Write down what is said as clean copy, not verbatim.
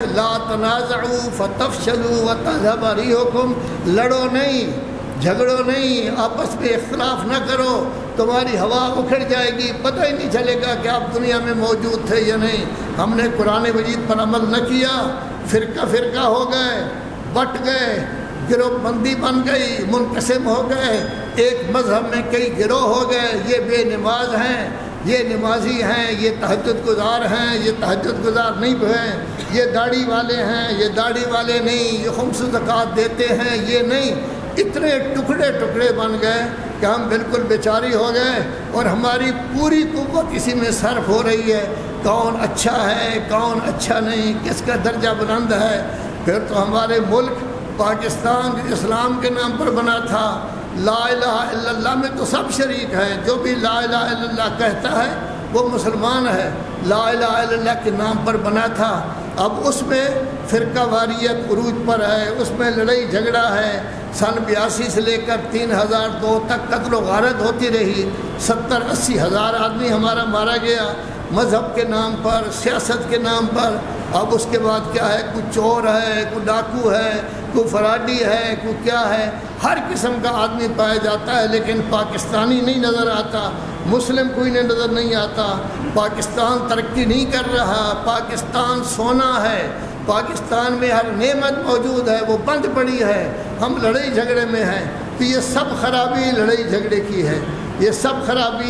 لا تنازعوا فتفشلوا وتذهب ريحكم، لڑو نہیں، جھگڑو نہیں، آپس میں اختلاف نہ کرو، تمہاری ہوا اکھڑ جائے گی، پتہ ہی نہیں چلے گا کہ آپ دنیا میں موجود تھے یا نہیں۔ ہم نے قرآن مجید پر عمل نہ کیا، فرقہ فرقہ ہو گئے، بٹ گئے، گروہ بندی بن گئی، منقسم ہو گئے، ایک مذہب میں کئی گروہ ہو گئے، یہ بے نماز ہیں، یہ نمازی ہیں، یہ تہجد گزار ہیں، یہ تہجد گزار نہیں ہیں، یہ داڑھی والے ہیں، یہ داڑھی والے نہیں، یہ خمس زکوٰۃ دیتے ہیں، یہ نہیں۔ اتنے ٹکڑے ٹکڑے بن گئے کہ ہم بالکل بیچاری ہو گئے، اور ہماری پوری قوت اسی میں صرف ہو رہی ہے، کون اچھا ہے کون اچھا نہیں، کس کا درجہ بلند ہے۔ پھر تو ہمارے ملک پاکستان اسلام کے نام پر بنا تھا، لا الہ الا اللہ میں تو سب شریک ہیں، جو بھی لا الہ الا اللہ کہتا ہے وہ مسلمان ہے، لا الہ الا اللہ کے نام پر بنا تھا۔ اب اس میں فرقہ واریت عروج پر ہے، اس میں لڑائی جھگڑا ہے۔ سن 82 سے لے کر 3002 تک قتل و غارت ہوتی رہی، 70-80 ہزار آدمی ہمارا مارا گیا مذہب کے نام پر، سیاست کے نام پر۔ اب اس کے بعد کیا ہے، کوئی چور ہے، کوئی ڈاکو ہے، کوئی فراڈی ہے، کوئی کیا ہے، ہر قسم کا آدمی پایا جاتا ہے، لیکن پاکستانی نہیں نظر آتا، مسلم کوئی نظر نہیں آتا۔ پاکستان ترقی نہیں کر رہا، پاکستان سونا ہے، پاکستان میں ہر نعمت موجود ہے، وہ بند پڑی ہے، ہم لڑائی جھگڑے میں ہیں۔ تو یہ سب خرابی لڑائی جھگڑے کی ہے، یہ سب خرابی